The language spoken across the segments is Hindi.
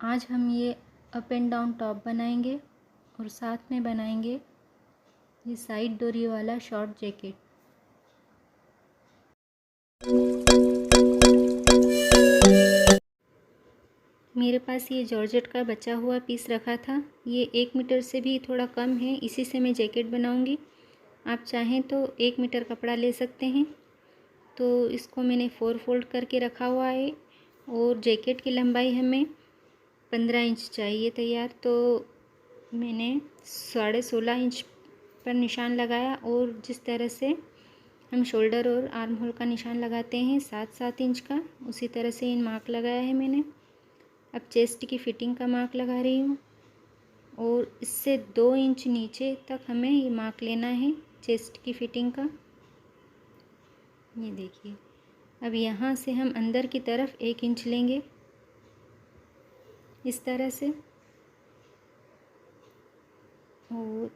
आज हम ये अप एंड डाउन टॉप बनाएंगे और साथ में बनाएंगे ये साइड डोरी वाला शॉर्ट जैकेट। मेरे पास ये जॉर्जेट का बचा हुआ पीस रखा था, ये 1 मीटर से भी थोड़ा कम है, इसी से मैं जैकेट बनाऊंगी। आप चाहें तो 1 मीटर कपड़ा ले सकते हैं। तो इसको मैंने 4 फोल्ड करके रखा हुआ है और जैकेट की लंबाई हमें 15 इंच चाहिए तैयार। तो मैंने 16.5 इंच पर निशान लगाया और जिस तरह से हम शोल्डर और आर्म होल का निशान लगाते हैं 7-7 इंच का, उसी तरह से इन मार्क लगाया है मैंने। अब चेस्ट की फिटिंग का मार्क लगा रही हूँ और इससे 2 इंच नीचे तक हमें ये मार्क लेना है चेस्ट की फिटिंग का। ये देखिए, अब यहाँ से हम अंदर की तरफ 1 इंच लेंगे इस तरह से और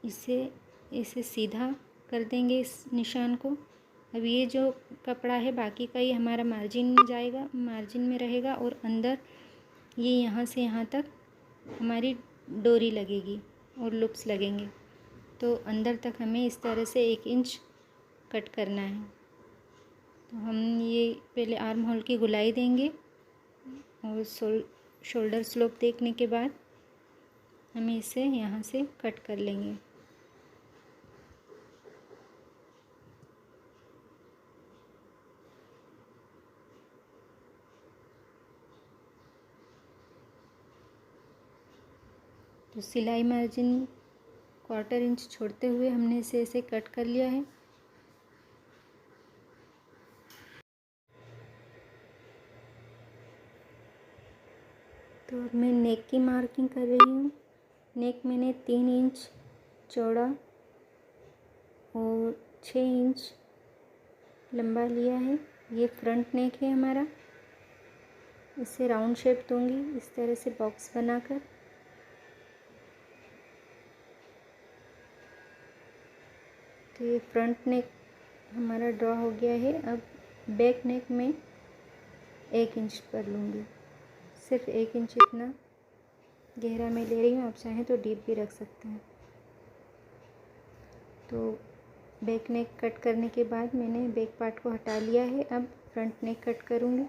इसे सीधा कर देंगे इस निशान को। अब ये जो कपड़ा है बाकी का ये हमारा मार्जिन में जाएगा, मार्जिन में रहेगा और अंदर ये यहाँ से यहाँ तक हमारी डोरी लगेगी और लूप्स लगेंगे। तो अंदर तक हमें इस तरह से 1 इंच कट करना है। तो हम ये पहले आर्म होल की गुलाई देंगे और शोल्डर स्लोप देखने के बाद हमें इसे यहाँ से कट कर लेंगे। तो सिलाई मार्जिन 1/4 इंच छोड़ते हुए हमने इसे ऐसे कट कर लिया है। तो अब मैं नेक की मार्किंग कर रही हूँ। नेक मैंने 3 इंच चौड़ा और 6 इंच लंबा लिया है। ये फ्रंट नेक है हमारा। इसे राउंड शेप दूंगी इस तरह से बॉक्स बनाकर। तो ये फ्रंट नेक हमारा ड्रॉ हो गया है। अब बैक नेक में 1 इंच पर लूँगी, सिर्फ 1 इंच इतना गहरा मैं ले रही हूँ। आप चाहें तो डीप भी रख सकते हैं। तो बैक नेक कट करने के बाद मैंने बैक पार्ट को हटा लिया है। अब फ्रंट नेक कट करूँगी।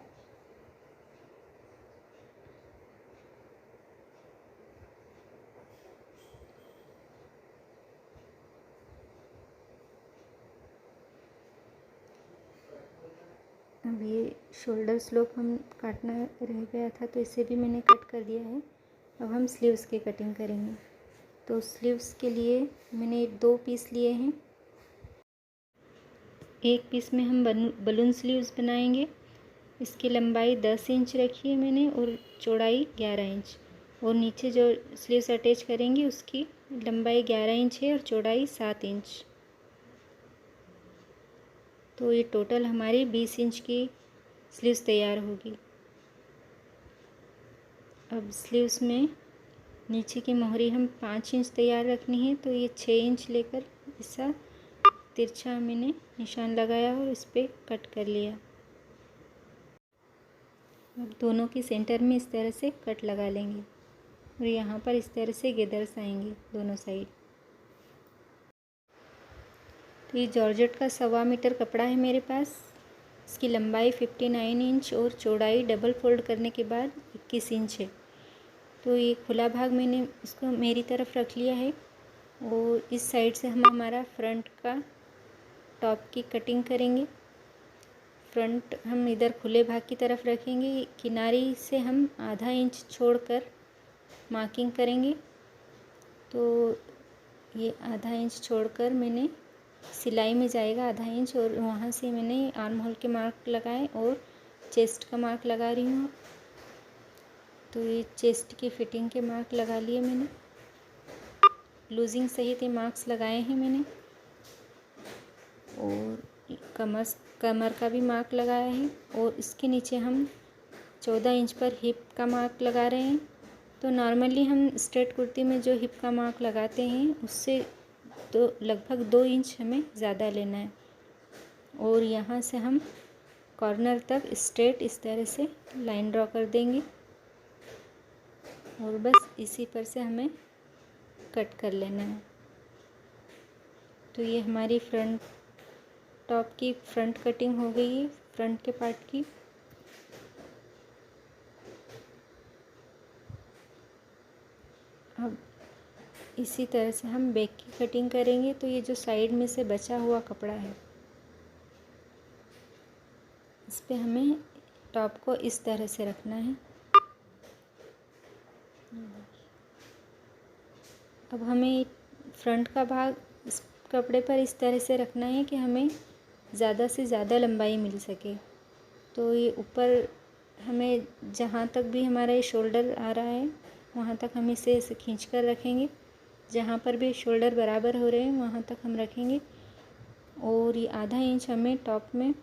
अब ये शोल्डर स्लोप हम काटना रह गया था तो इसे भी मैंने कट कर दिया है। अब हम स्लीव्स की कटिंग करेंगे। तो स्लीव्स के लिए मैंने 2 पीस लिए हैं। एक पीस में हम बलून स्लीव्स बनाएंगे। इसकी लंबाई 10 इंच रखी है मैंने और चौड़ाई 11 इंच। और नीचे जो स्लीव्स अटैच करेंगे उसकी लंबाई 11 इंच है और चौड़ाई 7 इंच। तो ये टोटल हमारी 20 इंच की स्लीव्स तैयार होगी। अब स्लीव्स में नीचे की मोहरी हम 5 इंच तैयार रखनी है। तो ये 6 इंच लेकर ऐसा तिरछा मैंने निशान लगाया और इस पर कट कर लिया। अब दोनों के सेंटर में इस तरह से कट लगा लेंगे और यहाँ पर इस तरह से गेदर्स आएंगे दोनों साइड। तो ये जॉर्जेट का 1.25 मीटर कपड़ा है मेरे पास। इसकी लंबाई 59 इंच और चौड़ाई डबल फोल्ड करने के बाद 21 इंच है। तो ये खुला भाग मैंने इसको मेरी तरफ रख लिया है और इस साइड से हम हमारा फ्रंट का टॉप की कटिंग करेंगे। फ्रंट हम इधर खुले भाग की तरफ रखेंगे। किनारी से हम आधा इंच छोड़कर मार्किंग करेंगे। तो ये आधा इंच छोड़कर मैंने सिलाई में जाएगा आधा इंच और वहाँ से मैंने आर्म होल के मार्क लगाए और चेस्ट का मार्क लगा रही हूँ। तो ये चेस्ट की फिटिंग के मार्क लगा लिए मैंने, लूजिंग सहित ये मार्क्स लगाए हैं मैंने। और कमर का भी मार्क लगाया है और इसके नीचे हम 14 इंच पर हिप का मार्क लगा रहे हैं। तो नॉर्मली हम स्ट्रेट कुर्ती में जो हिप का मार्क लगाते हैं उससे तो लगभग 2 इंच हमें ज़्यादा लेना है। और यहाँ से हम कॉर्नर तक स्ट्रेट इस तरह से लाइन ड्रॉ कर देंगे। और बस इसी पर से हमें कट कर लेना है। तो ये हमारी फ्रंट टॉप की फ्रंट कटिंग हो गई है, फ्रंट के पार्ट की। अब इसी तरह से हम बैक की कटिंग करेंगे। तो ये जो साइड में से बचा हुआ कपड़ा है, इस पे हमें टॉप को इस तरह से रखना है। अब हमें फ्रंट का भाग इस कपड़े पर इस तरह से रखना है कि हमें ज़्यादा से ज़्यादा लंबाई मिल सके। तो ये ऊपर हमें जहाँ तक भी हमारा ये शोल्डर आ रहा है वहाँ तक हम इसे ऐसे खींच कर रखेंगे। जहाँ पर भी शोल्डर बराबर हो रहे हैं वहाँ तक हम रखेंगे। और ये आधा इंच हमें टॉप में,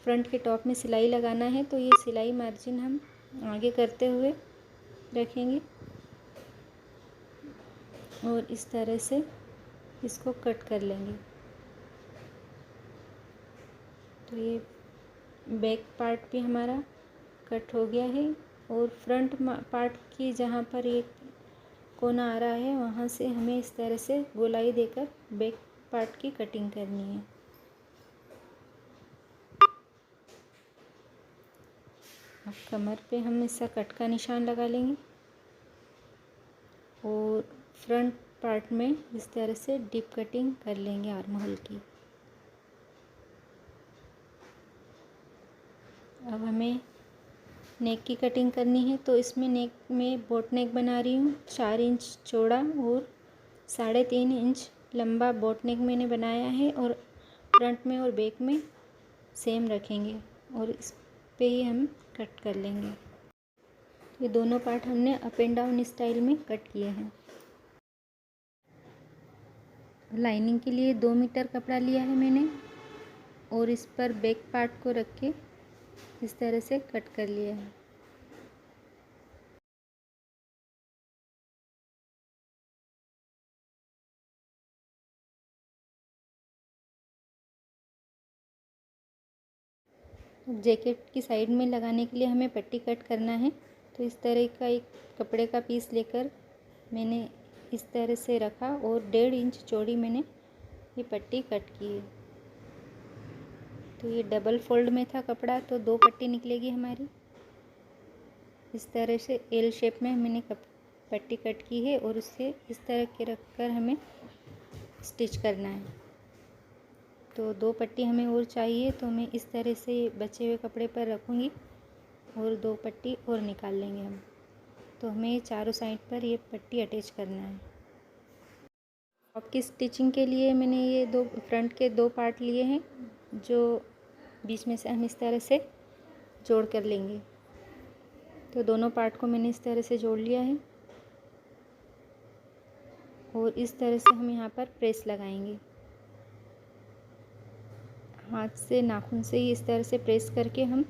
फ्रंट के टॉप में सिलाई लगाना है। तो ये सिलाई मार्जिन हम आगे करते हुए रखेंगे और इस तरह से इसको कट कर लेंगे। तो ये बैक पार्ट भी हमारा कट हो गया है और फ्रंट पार्ट की जहाँ पर ये कोना आ रहा है वहाँ से हमें इस तरह से गोलाई देकर बैक पार्ट की कटिंग करनी है। अब कमर पे हम इसका कट का निशान लगा लेंगे और फ्रंट पार्ट में इस तरह से डीप कटिंग कर लेंगे आर्म होल की। अब हमें नेक की कटिंग करनी है। तो इसमें नेक में बोट नेक बना रही हूँ। 4 इंच चौड़ा और 3.5 इंच लंबा बोट नेक मैंने बनाया है और फ्रंट में और बैक में सेम रखेंगे और इस पे ही हम कट कर लेंगे। ये दोनों पार्ट हमने अप एंड डाउन स्टाइल में कट किए हैं। लाइनिंग के लिए 2 मीटर कपड़ा लिया है मैंने और इस पर बैक पार्ट को रख के इस तरह से कट कर लिया है। जैकेट की साइड में लगाने के लिए हमें पट्टी कट करना है। तो इस तरह का एक कपड़े का पीस लेकर मैंने इस तरह से रखा और 1.5 इंच चौड़ी मैंने ये पट्टी कट की है। तो ये डबल फोल्ड में था कपड़ा, तो 2 पट्टी निकलेगी हमारी। इस तरह से एल शेप में मैंने पट्टी कट की है और उससे इस तरह के रखकर हमें स्टिच करना है। तो 2 पट्टी हमें और चाहिए, तो मैं इस तरह से बचे हुए कपड़े पर रखूँगी और 2 पट्टी और निकाल लेंगे हम। तो हमें चारों साइड पर ये पट्टी अटैच करना है। टॉप की स्टिचिंग के लिए मैंने ये 2 फ्रंट के 2 पार्ट लिए हैं जो बीच में से हम इस तरह से जोड़ कर लेंगे। तो दोनों पार्ट को मैंने इस तरह से जोड़ लिया है और इस तरह से हम यहाँ पर प्रेस लगाएंगे। हाथ से, नाखून से ही इस तरह से प्रेस करके हम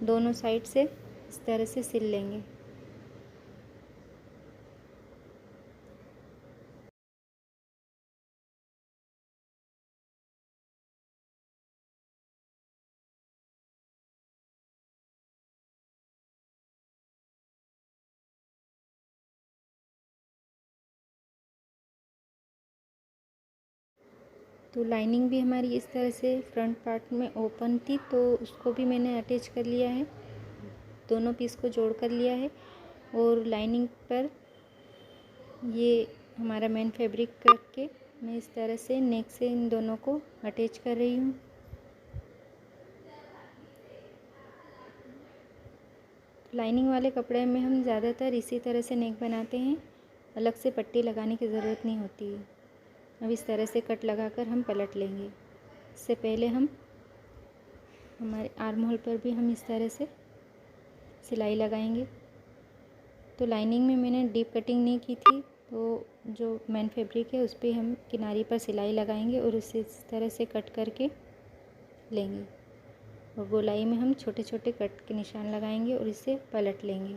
दोनों साइड से इस तरह से सिल लेंगे। तो लाइनिंग भी हमारी इस तरह से फ्रंट पार्ट में ओपन थी, तो उसको भी मैंने अटैच कर लिया है, दोनों पीस को जोड़ कर लिया है। और लाइनिंग पर ये हमारा मेन फैब्रिक रख के मैं इस तरह से नेक से इन दोनों को अटैच कर रही हूँ। लाइनिंग वाले कपड़े में हम ज़्यादातर इसी तरह से नेक बनाते हैं, अलग से पट्टी लगाने की ज़रूरत नहीं होती है। अब इस तरह से कट लगाकर हम पलट लेंगे। इससे पहले हम हमारे आर्म होल पर भी हम इस तरह से सिलाई लगाएंगे। तो लाइनिंग में मैंने डीप कटिंग नहीं की थी, तो जो मेन फैब्रिक है उस पर हम किनारी पर सिलाई लगाएंगे और उसे इस तरह से कट करके लेंगे और गोलाई में हम छोटे छोटे कट के निशान लगाएंगे और इसे पलट लेंगे।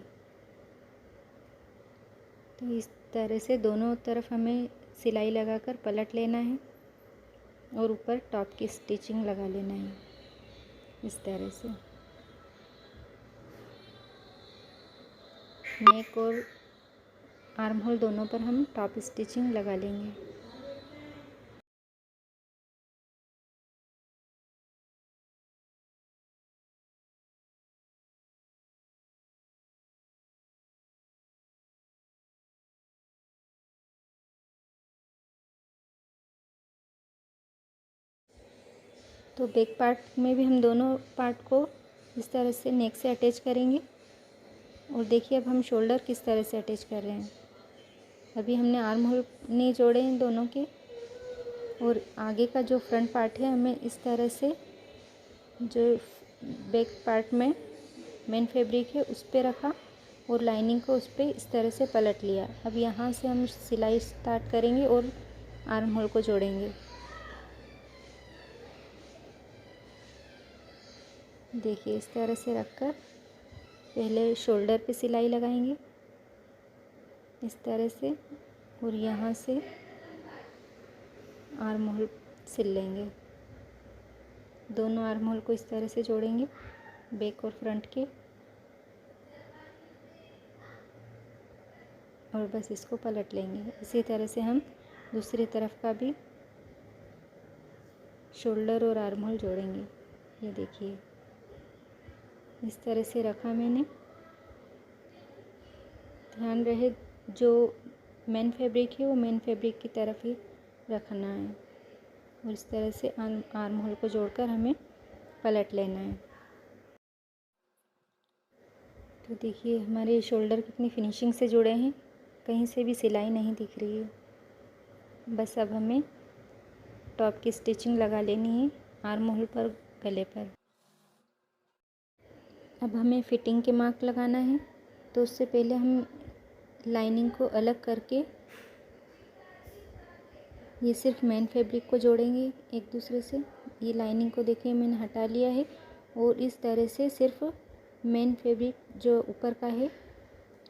तो इस तरह से दोनों तरफ हमें सिलाई लगाकर पलट लेना है और ऊपर टॉप की स्टिचिंग लगा लेना है इस तरह से। नेक और आर्म होल दोनों पर हम टॉप स्टिचिंग लगा लेंगे। तो बैक पार्ट में भी हम दोनों पार्ट को इस तरह से नेक से अटैच करेंगे। और देखिए अब हम शोल्डर किस तरह से अटैच कर रहे हैं। अभी हमने आर्म होल नहीं जोड़े हैं दोनों के, और आगे का जो फ्रंट पार्ट है हमें इस तरह से जो बैक पार्ट में मेन फैब्रिक है उस पर रखा और लाइनिंग को उस पर इस तरह से पलट लिया। अब यहाँ से हम सिलाई स्टार्ट करेंगे और आर्म होल को जोड़ेंगे। देखिए इस तरह से रखकर पहले शोल्डर पे सिलाई लगाएंगे इस तरह से, और यहाँ से आर्म होल सिल लेंगे। दोनों आर्म होल को इस तरह से जोड़ेंगे बैक और फ्रंट के, और बस इसको पलट लेंगे। इसी तरह से हम दूसरी तरफ का भी शोल्डर और आर्म होल जोड़ेंगे। ये देखिए इस तरह से रखा मैंने। ध्यान रहे जो मेन फैब्रिक है वो मेन फैब्रिक की तरफ ही रखना है, और इस तरह से आर्म होल को जोड़कर हमें पलट लेना है। तो देखिए हमारे शोल्डर कितनी फिनिशिंग से जुड़े हैं, कहीं से भी सिलाई नहीं दिख रही है। बस अब हमें टॉप की स्टिचिंग लगा लेनी है आर्म होल पर, गले पर। अब हमें फिटिंग के मार्क लगाना है, तो उससे पहले हम लाइनिंग को अलग करके ये सिर्फ मेन फैब्रिक को जोड़ेंगे एक दूसरे से। ये लाइनिंग को देखिए मैंने हटा लिया है, और इस तरह से सिर्फ मेन फैब्रिक जो ऊपर का है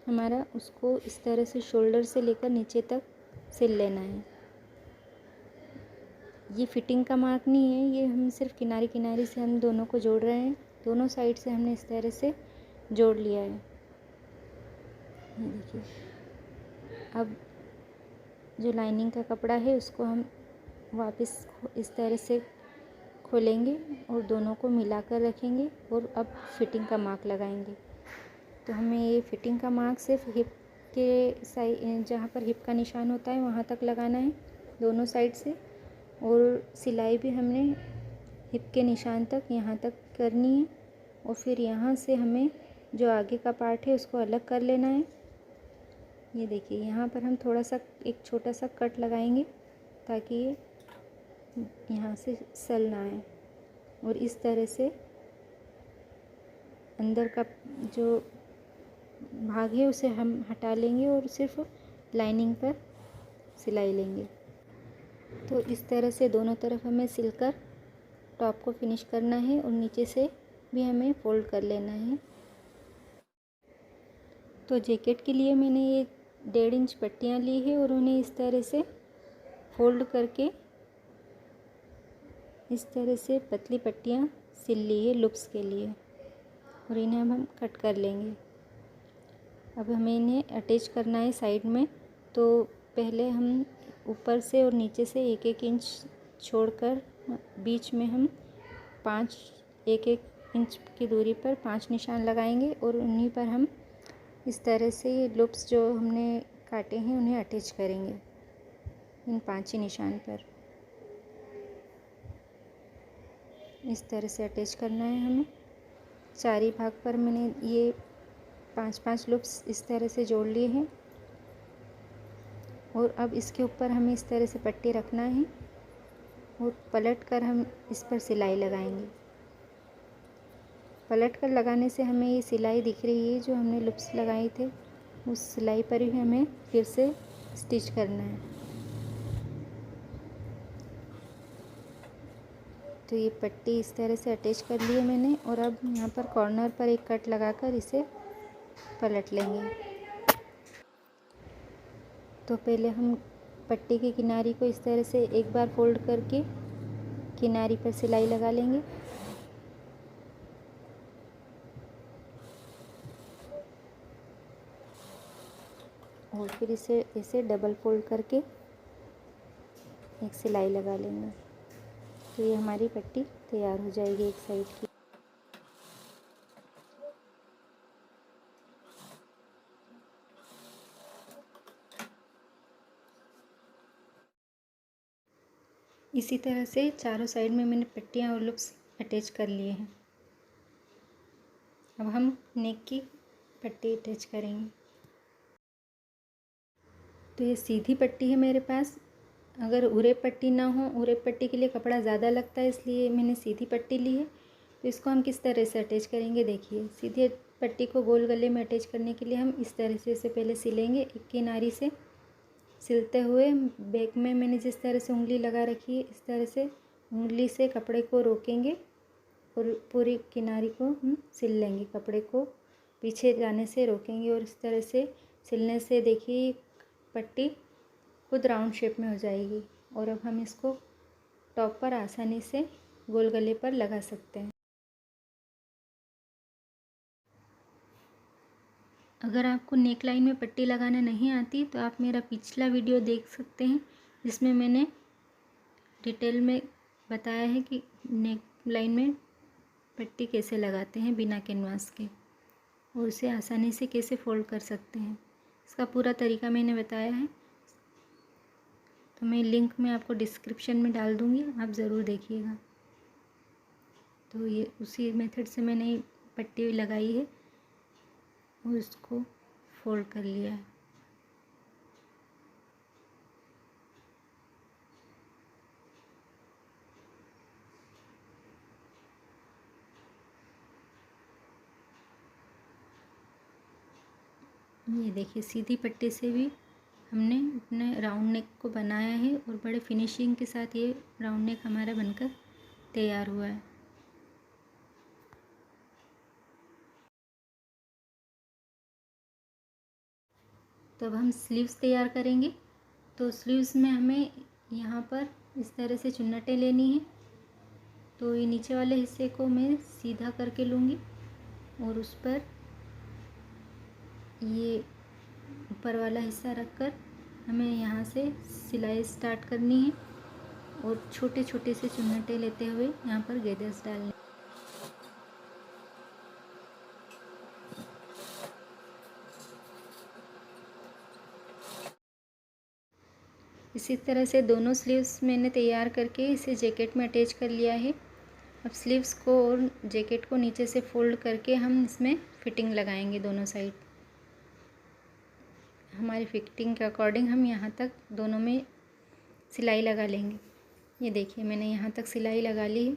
हमारा, उसको इस तरह से शोल्डर से लेकर नीचे तक सिल लेना है। ये फिटिंग का मार्क नहीं है, ये हम सिर्फ किनारे किनारे से हम दोनों को जोड़ रहे हैं। दोनों साइड से हमने इस तरह से जोड़ लिया है। ये देखिए अब जो लाइनिंग का कपड़ा है उसको हम वापस इस तरह से खोलेंगे और दोनों को मिलाकर रखेंगे, और अब फिटिंग का मार्क लगाएंगे। तो हमें ये फिटिंग का मार्क सिर्फ हिप के साइड, जहाँ पर हिप का निशान होता है वहाँ तक लगाना है दोनों साइड से, और सिलाई भी हमने हिप के निशान तक यहाँ तक करनी है। और फिर यहाँ से हमें जो आगे का पार्ट है उसको अलग कर लेना है। ये देखिए यहाँ पर हम थोड़ा सा एक छोटा सा कट लगाएंगे ताकि ये यहाँ से सल ना आए, और इस तरह से अंदर का जो भाग है उसे हम हटा लेंगे और सिर्फ लाइनिंग पर सिलाई लेंगे। तो इस तरह से दोनों तरफ हमें सिलकर टॉप को फिनिश करना है, और नीचे से भी हमें फोल्ड कर लेना है। तो जैकेट के लिए मैंने ये 1.5 इंच पट्टियाँ ली है और उन्हें इस तरह से फोल्ड करके इस तरह से पतली पट्टियाँ सिल ली है लुप्स के लिए, और इन्हें हम कट कर लेंगे। अब हमें इन्हें अटैच करना है साइड में। तो पहले हम ऊपर से और नीचे से 1-1 इंच छोड़कर बीच में हम 1-1 इंच की दूरी पर 5 निशान लगाएंगे, और उन्हीं पर हम इस तरह से ये लूप्स जो हमने काटे हैं उन्हें अटैच करेंगे इन 5 ही निशान पर। इस तरह से अटैच करना है हमें। 4 ही भाग पर मैंने ये 5-5 लूप्स इस तरह से जोड़ लिए हैं, और अब इसके ऊपर हमें इस तरह से पट्टी रखना है और पलट कर हम इस पर सिलाई लगाएंगे। पलट कर लगाने से हमें ये सिलाई दिख रही है जो हमने लूप्स लगाए थे, उस सिलाई पर ही हमें फिर से स्टिच करना है। तो ये पट्टी इस तरह से अटैच कर ली है मैंने, और अब यहाँ पर कॉर्नर पर एक कट लगाकर इसे पलट लेंगे। तो पहले हम पट्टी की किनारी को इस तरह से एक बार फोल्ड करके किनारी पर सिलाई लगा लेंगे। और फिर इसे ऐसे डबल फोल्ड करके एक सिलाई लगा लेंगे। तो ये हमारी पट्टी तैयार हो जाएगी एक साइड की। इसी तरह से चारों साइड में मैंने पट्टियाँ और लूप्स अटैच कर लिए हैं। अब हम नेक की पट्टी अटैच करेंगे। तो ये सीधी पट्टी है मेरे पास। अगर उरे पट्टी ना हो, उरे पट्टी के लिए कपड़ा ज़्यादा लगता है, इसलिए मैंने सीधी पट्टी ली है। तो इसको हम किस तरह से अटैच करेंगे देखिए। सीधी पट्टी को गोल गले में अटैच करने के लिए हम इस तरह से इसे पहले सिलेंगे। एक किनारी से सिलते हुए बैक में मैंने जिस तरह से उंगली लगा रखी है, इस तरह से उंगली से कपड़े को रोकेंगे और पूरी किनारी को हम सिल लेंगे। कपड़े को पीछे जाने से रोकेंगे और इस तरह से सिलने से देखिए पट्टी खुद राउंड शेप में हो जाएगी। और अब हम इसको टॉप पर आसानी से गोल गले पर लगा सकते हैं। अगर आपको नेक लाइन में पट्टी लगाना नहीं आती तो आप मेरा पिछला वीडियो देख सकते हैं, जिसमें मैंने डिटेल में बताया है कि नेक लाइन में पट्टी कैसे लगाते हैं बिना कैनवास के, और उसे आसानी से कैसे फोल्ड कर सकते हैं। इसका पूरा तरीका मैंने बताया है। तो मैं लिंक में आपको डिस्क्रिप्शन में डाल दूँगी, आप ज़रूर देखिएगा। तो ये उसी मेथड से मैंने पट्टी लगाई है और इसको फोल्ड कर लिया है। ये देखिए सीधी पट्टी से भी हमने अपने राउंड नेक को बनाया है और बड़े फिनिशिंग के साथ ये राउंड नेक हमारा बनकर तैयार हुआ है। तो अब हम स्लीव्स तैयार करेंगे। तो स्लीव्स में हमें यहाँ पर इस तरह से चुन्नटें लेनी है। तो ये नीचे वाले हिस्से को मैं सीधा करके लूँगी और उस पर ये ऊपर वाला हिस्सा रखकर हमें यहाँ से सिलाई स्टार्ट करनी है और छोटे छोटे से चुन्नटें लेते हुए यहाँ पर गेदर्स डालने। इसी तरह से दोनों स्लीव्स मैंने तैयार करके इसे जैकेट में अटैच कर लिया है। अब स्लीव्स को और जैकेट को नीचे से फोल्ड करके हम इसमें फिटिंग लगाएंगे दोनों साइड। हमारी फिटिंग के अकॉर्डिंग हम यहाँ तक दोनों में सिलाई लगा लेंगे। ये देखिए मैंने यहाँ तक सिलाई लगा ली है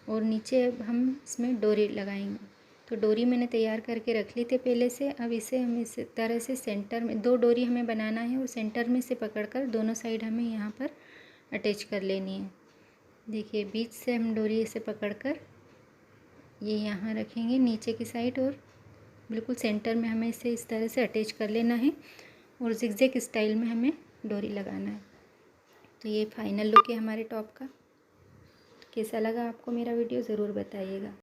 और नीचे अब हम इसमें डोरी लगाएंगे। तो डोरी मैंने तैयार करके रख ली थी पहले से। अब इसे हम इस तरह से सेंटर में 2 डोरी हमें बनाना है और सेंटर में से पकड़कर दोनों साइड हमें यहाँ पर अटैच कर लेनी है। देखिए बीच से हम डोरी इसे पकड़कर ये यहाँ रखेंगे नीचे की साइड और बिल्कुल सेंटर में हमें इसे इस तरह से अटैच कर लेना है और जिगजैग स्टाइल में हमें डोरी लगाना है। तो ये फाइनल लुक है हमारे टॉप का। कैसा लगा आपको मेरा वीडियो ज़रूर बताइएगा।